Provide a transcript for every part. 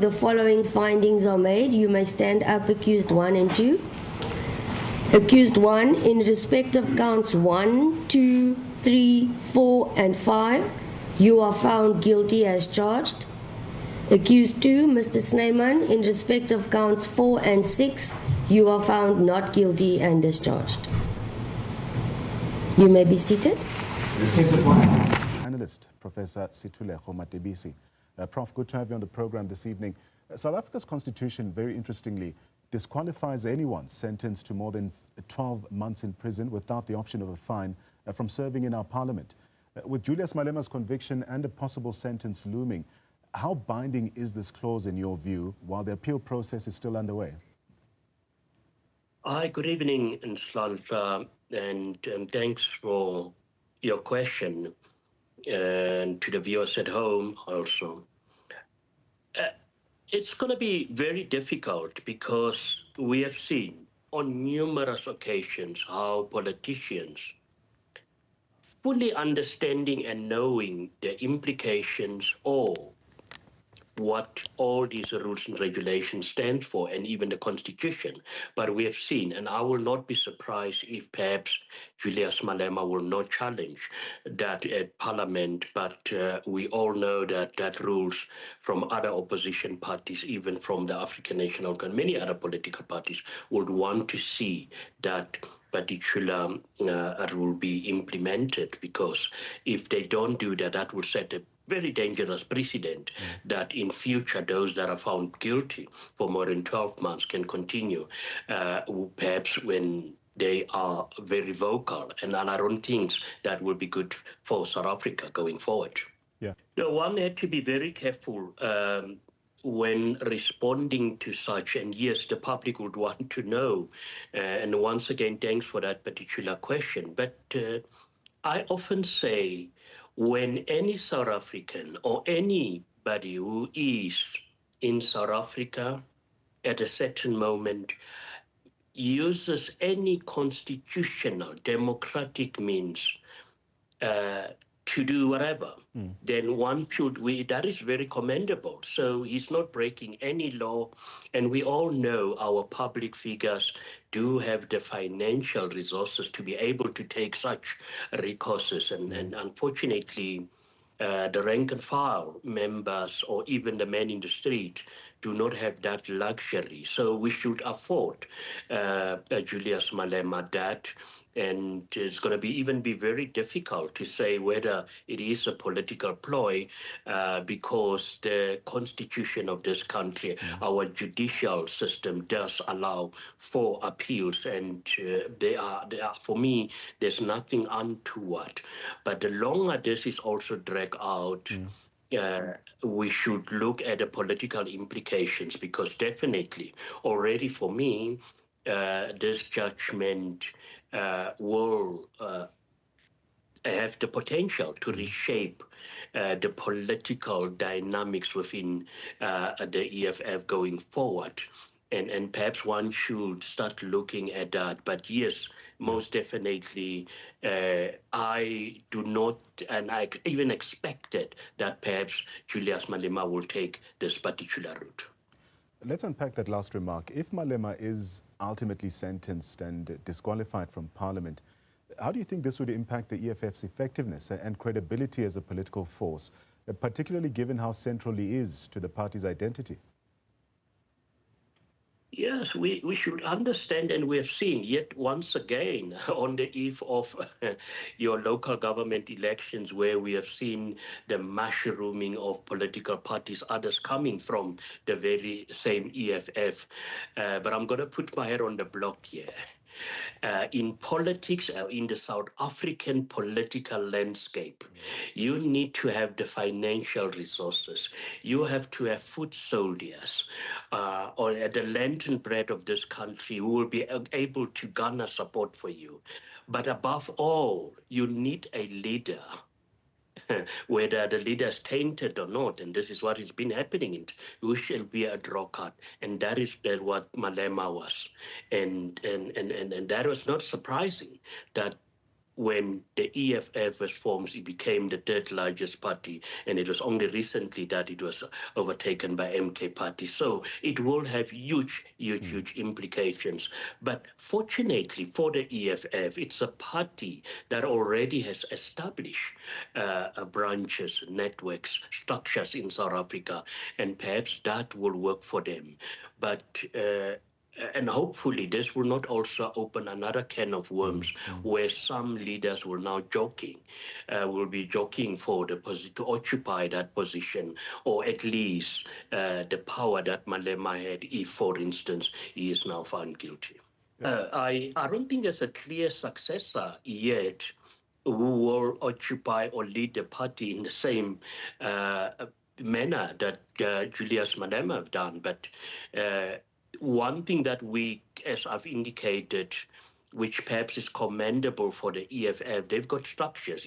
the following findings are made, you may stand up, accused 1 and 2. Accused 1, in respect of counts 1, 2, 3, 4, and 5, you are found guilty as charged. Accused 2, Mr. Snyman, in respect of counts 4 and 6, you are found not guilty and discharged. You may be seated. Analyst, Professor Situlego Matebisi. Prof, good to have you on the program this evening. South Africa's constitution, very interestingly, disqualifies anyone sentenced to more than 12 months in prison without the option of a fine from serving in our parliament. With Julius Malema's conviction and a possible sentence looming, how binding is this clause in your view while the appeal process is still underway? Hi, good evening, Nslanta, and thanks for your question, and to the viewers at home also. It's going to be very difficult because we have seen on numerous occasions how politicians, fully understanding and knowing the implications or what all these rules and regulations stand for, and even the Constitution. But we have seen, and I will not be surprised if perhaps Julius Malema will not challenge that at Parliament, but we all know that rules from other opposition parties, even from the African National Congress, many other political parties, would want to see that particular rule be implemented, because if they don't do that, that will set a very dangerous precedent that in future those that are found guilty for more than 12 months can continue, perhaps when they are very vocal. And I don't think that will be good for South Africa going forward. Yeah. No, one had to be very careful when responding to such, and yes, the public would want to know. And once again, thanks for that particular question. But I often say, when any South African or anybody who is in South Africa at a certain moment uses any constitutional democratic means to do whatever, then one should, that is very commendable. So he's not breaking any law, and we all know our public figures do have the financial resources to be able to take such recourses, and unfortunately, the rank and file members or even the men in the street do not have that luxury. So we should afford Julius Malema that. And it's going to be very difficult to say whether it is a political ploy, because the constitution of this country, our judicial system, does allow for appeals, and they are for me, there's nothing untoward. But the longer this is also dragged out, we should look at the political implications, because definitely already for me, this judgment will have the potential to reshape the political dynamics within the EFF going forward. And perhaps one should start looking at that. But yes, most definitely, I do not, and I even expected that perhaps Julius Malema will take this particular route. Let's unpack that last remark. If Malema is ultimately sentenced and disqualified from Parliament, how do you think this would impact the EFF's effectiveness and credibility as a political force, particularly given how central he is to the party's identity? Yes, we should understand, and we have seen yet once again on the eve of your local government elections, where we have seen the mushrooming of political parties, others coming from the very same EFF. But I'm going to put my head on the block here. In politics, in the South African political landscape, you need to have the financial resources. You have to have foot soldiers, or the lantern bread of this country, who will be able to garner support for you. But above all, you need a leader, whether the leader is tainted or not, and this is what has been happening, who shall be a drawcard, and that is what Malema was, and that was not surprising, that when the EFF was formed, it became the third largest party, and it was only recently that it was overtaken by MK party. So it will have huge implications. But fortunately for the EFF, it's a party that already has established branches, networks, structures in South Africa, and perhaps that will work for them. But and hopefully this will not also open another can of worms where some leaders will be jockeying for the to occupy that position, or at least the power that Malema had if, for instance, he is now found guilty. I don't think there's a clear successor yet who will occupy or lead the party in the same manner that Julius Malema have done. But one thing that we, as I've indicated, which perhaps is commendable for the EFF, they've got structures.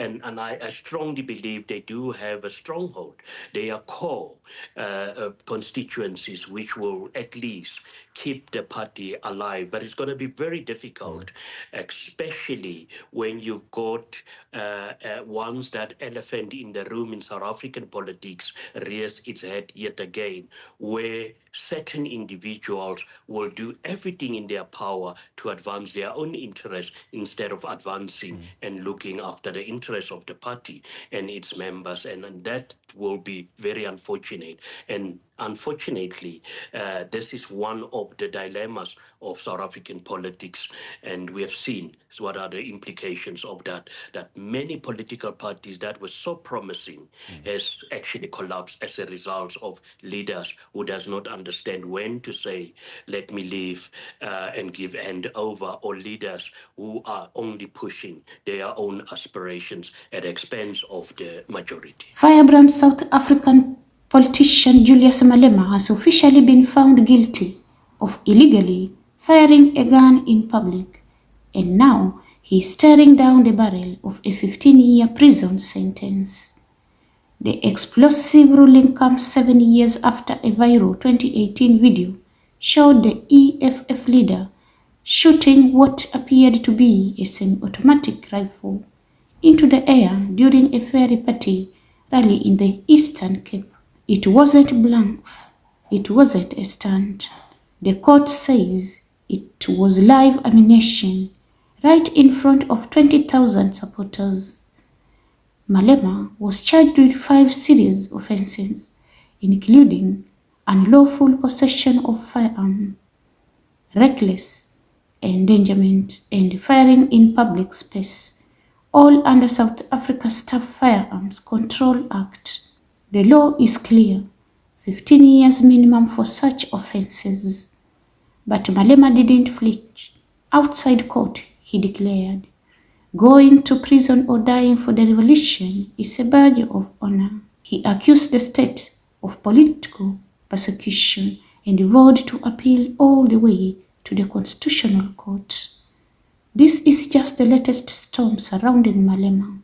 And I strongly believe they do have a stronghold. They are core constituencies which will at least keep the party alive. But it's going to be very difficult, especially when you've got once that elephant in the room in South African politics rears its head yet again, where certain individuals will do everything in their power to advance their own interests instead of advancing and looking after the interests of the party and its members. And that will be very unfortunate. And unfortunately, this is one of the dilemmas of South African politics. And we have seen what are the implications of that many political parties that were so promising has actually collapsed as a result of leaders who does not understand when to say, let me leave and give hand over, or leaders who are only pushing their own aspirations at the expense of the majority. Firebrand South African politician Julius Malema has officially been found guilty of illegally firing a gun in public, and now he is staring down the barrel of a 15-year prison sentence. The explosive ruling comes 7 years after a viral 2018 video showed the EFF leader shooting what appeared to be a semi-automatic rifle into the air during a fairy party rally in the Eastern Cape. It wasn't blanks. It wasn't a stunt. The court says it was live ammunition right in front of 20,000 supporters. Malema was charged with 5 serious offenses, including unlawful possession of firearm, reckless endangerment, and firing in public space, all under South Africa's Staff Firearms Control Act. The law is clear, 15 years minimum for such offenses. But Malema didn't flinch. Outside court, he declared, "Going to prison or dying for the revolution is a badge of honor." He accused the state of political persecution and vowed to appeal all the way to the Constitutional Court. This is just the latest storm surrounding Malema.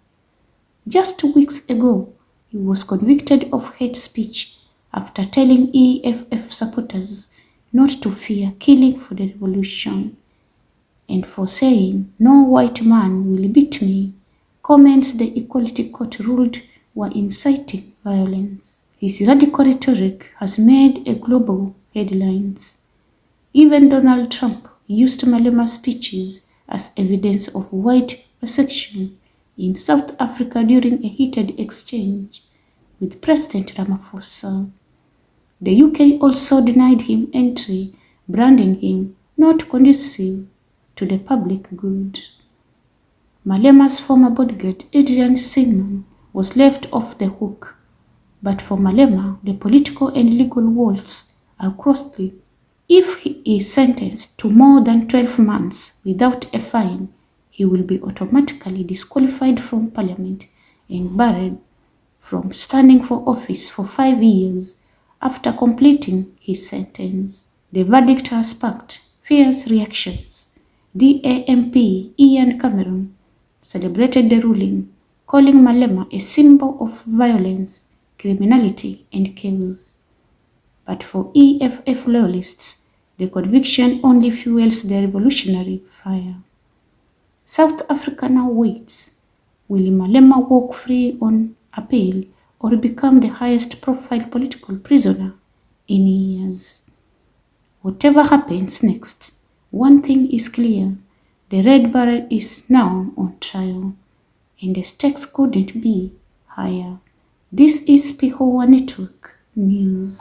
Just 2 weeks ago, he was convicted of hate speech after telling EFF supporters not to fear killing for the revolution, and for saying, "No white man will beat me," comments the Equality Court ruled were inciting violence. His radical rhetoric has made a global headlines. Even Donald Trump used Malema's speeches as evidence of white persecution in South Africa during a heated exchange with President Ramaphosa. The UK also denied him entry, branding him not conducive to the public good. Malema's former bodyguard, Adrian Singman, was left off the hook. But for Malema, the political and legal walls are crossed. If he is sentenced to more than 12 months without a fine, he will be automatically disqualified from parliament and barred from standing for office for 5 years after completing his sentence. The verdict has sparked fierce reactions. DAMP Ian Cameron celebrated the ruling, calling Malema a symbol of violence, criminality, and chaos. But for EFF loyalists, the conviction only fuels the revolutionary fire. South Africa now waits. Will Malema walk free on appeal or become the highest profile political prisoner in years? Whatever happens next, one thing is clear. The Red Barrel is now on trial, and the stakes couldn't be higher. This is Pihowa Network News.